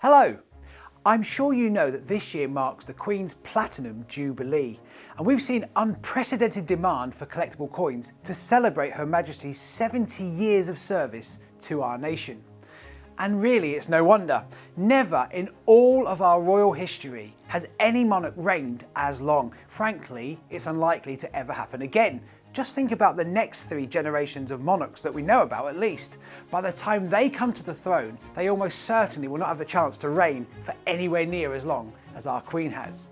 Hello! I'm sure you know that this year marks the Queen's Platinum Jubilee, and we've seen unprecedented demand for collectible coins to celebrate Her Majesty's 70 years of service to our nation. And really, it's no wonder. Never in all of our royal history has any monarch reigned as long. Frankly, it's unlikely to ever happen again. Just think about the next 3 generations of monarchs that we know about at least. By the time they come to the throne, they almost certainly will not have the chance to reign for anywhere near as long as our Queen has.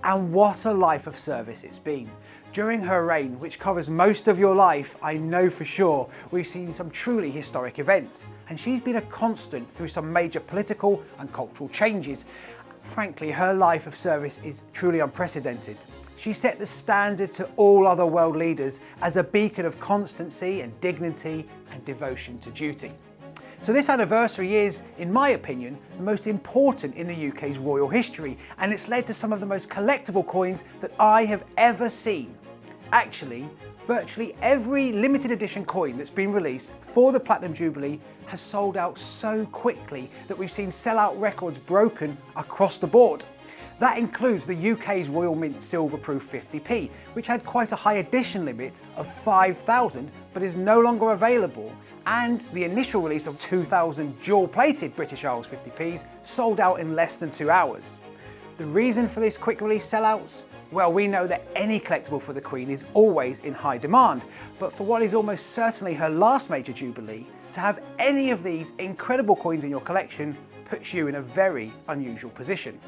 And what a life of service it's been. During her reign, which covers most of your life, I know for sure, we've seen some truly historic events. And she's been a constant through some major political and cultural changes. Frankly, her life of service is truly unprecedented. She set the standard to all other world leaders as a beacon of constancy and dignity and devotion to duty. So this anniversary is, in my opinion, the most important in the UK's royal history, and it's led to some of the most collectible coins that I have ever seen. Actually, virtually every limited edition coin that's been released for the Platinum Jubilee has sold out so quickly that we've seen sell-out records broken across the board. That includes the UK's Royal Mint Silver Proof 50p, which had quite a high edition limit of 5,000 but is no longer available, and the initial release of 2,000 dual-plated British Isles 50p's sold out in less than 2 hours. The reason for these quick release sellouts? Well, we know that any collectible for the Queen is always in high demand, but for what is almost certainly her last major jubilee, to have any of these incredible coins in your collection puts you in a very unusual position.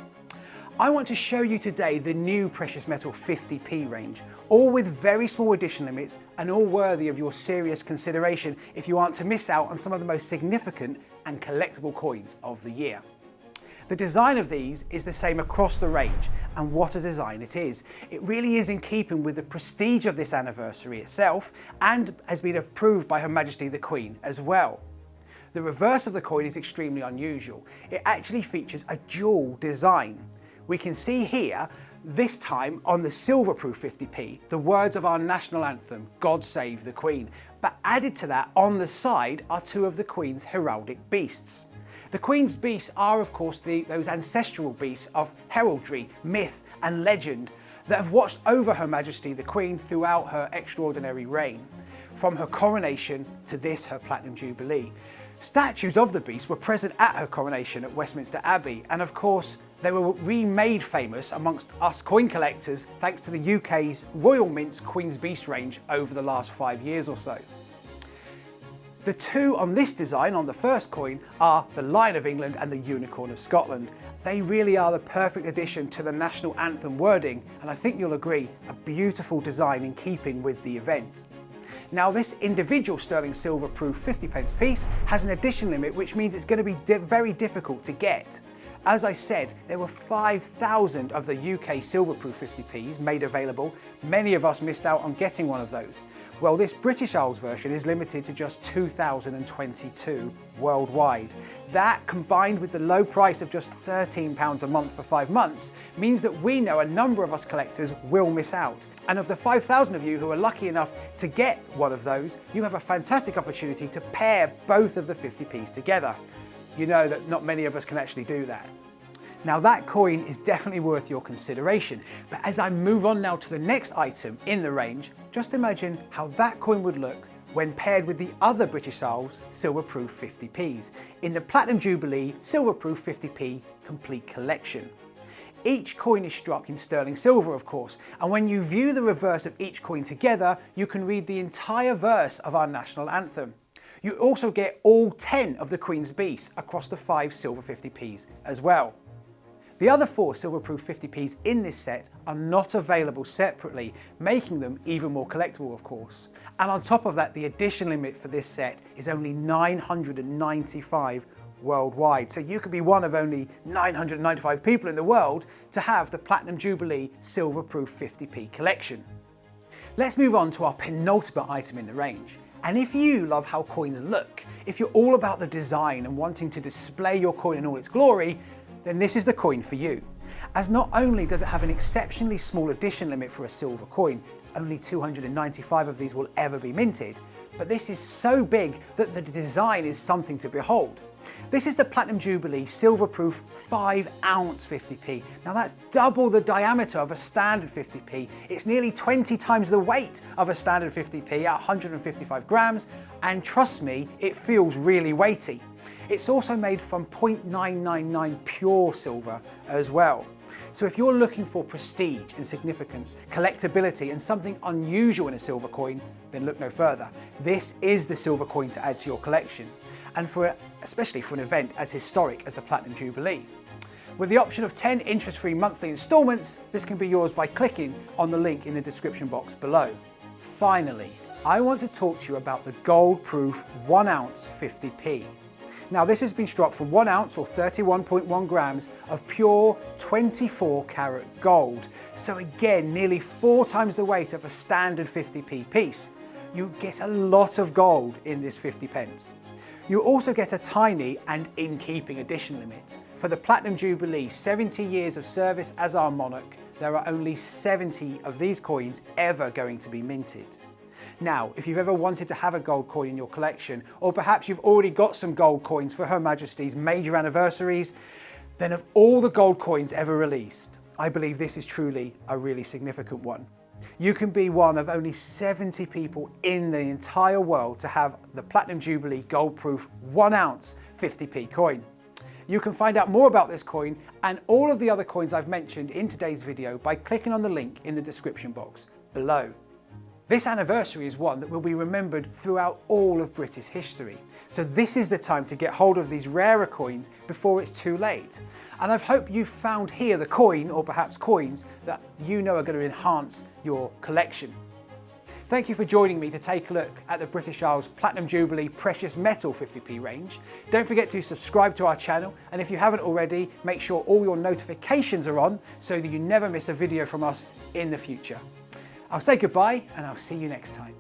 I want to show you today the new precious metal 50p range, all with very small edition limits and all worthy of your serious consideration if you aren't to miss out on some of the most significant and collectible coins of the year. The design of these is the same across the range, and what a design it is. It really is in keeping with the prestige of this anniversary itself and has been approved by Her Majesty the Queen as well. The reverse of the coin is extremely unusual. It actually features a dual design. We can see here, this time on the silver proof 50p, the words of our national anthem, God Save the Queen. But added to that, on the side, are 2 of the Queen's heraldic beasts. The Queen's beasts are, of course, those ancestral beasts of heraldry, myth and legend that have watched over Her Majesty the Queen throughout her extraordinary reign, from her coronation to this, her Platinum Jubilee. Statues of the beasts were present at her coronation at Westminster Abbey, and of course, they were remade famous amongst us coin collectors thanks to the UK's Royal Mint's Queen's Beast range over the last 5 years or so. The 2 on this design, on the first coin, are the Lion of England and the Unicorn of Scotland. They really are the perfect addition to the national anthem wording, and I think you'll agree, a beautiful design in keeping with the event. Now, this individual sterling silver proof 50p piece has an edition limit, which means it's going to be very difficult to get. As I said, there were 5,000 of the UK silver proof 50p's made available. Many of us missed out on getting one of those. Well, this British Isles version is limited to just 2,022 worldwide. That, combined with the low price of just £13 a month for 5 months, means that we know a number of us collectors will miss out. And of the 5,000 of you who are lucky enough to get one of those, you have a fantastic opportunity to pair both of the 50p's together. You know that not many of us can actually do that. Now, that coin is definitely worth your consideration, but as I move on now to the next item in the range, just imagine how that coin would look when paired with the other British Isles silver proof 50p's in the Platinum Jubilee silver proof 50p complete collection. Each coin is struck in sterling silver, of course, and when you view the reverse of each coin together, you can read the entire verse of our national anthem. You also get all 10 of the Queen's beasts across the 5 silver 50p's as well. The other 4 silver proof 50p's in this set are not available separately, making them even more collectible, of course. And on top of that, the edition limit for this set is only 995 worldwide. So you could be one of only 995 people in the world to have the Platinum Jubilee silver proof 50p collection. Let's move on to our penultimate item in the range. And if you love how coins look, if you're all about the design and wanting to display your coin in all its glory, then this is the coin for you. As not only does it have an exceptionally small edition limit for a silver coin, only 295 of these will ever be minted, but this is so big that the design is something to behold. This is the Platinum Jubilee silver-proof 5-ounce 50p. Now that's double the diameter of a standard 50p. It's nearly 20 times the weight of a standard 50p at 155 grams, and trust me, it feels really weighty. It's also made from 0.999 pure silver as well. So if you're looking for prestige and significance, collectability and something unusual in a silver coin, then look no further. This is the silver coin to add to your collection, and especially for an event as historic as the Platinum Jubilee. With the option of 10 interest-free monthly instalments, this can be yours by clicking on the link in the description box below. Finally, I want to talk to you about the gold-proof 1-ounce 50p. Now this has been struck from 1 ounce or 31.1 grams of pure 24 karat gold. So again, nearly 4 times the weight of a standard 50p piece. You get a lot of gold in this 50 pence. You also get a tiny and in-keeping edition limit. For the Platinum Jubilee, 70 years of service as our monarch, there are only 70 of these coins ever going to be minted. Now, if you've ever wanted to have a gold coin in your collection, or perhaps you've already got some gold coins for Her Majesty's major anniversaries, then of all the gold coins ever released, I believe this is truly a really significant one. You can be one of only 70 people in the entire world to have the Platinum Jubilee gold-proof 1-ounce 50p coin. You can find out more about this coin and all of the other coins I've mentioned in today's video by clicking on the link in the description box below. This anniversary is one that will be remembered throughout all of British history. So this is the time to get hold of these rarer coins before it's too late. And I hope you've found here the coin, or perhaps coins, that you know are going to enhance your collection. Thank you for joining me to take a look at the British Isles Platinum Jubilee Precious Metal 50p range. Don't forget to subscribe to our channel, and if you haven't already, make sure all your notifications are on so that you never miss a video from us in the future. I'll say goodbye and I'll see you next time.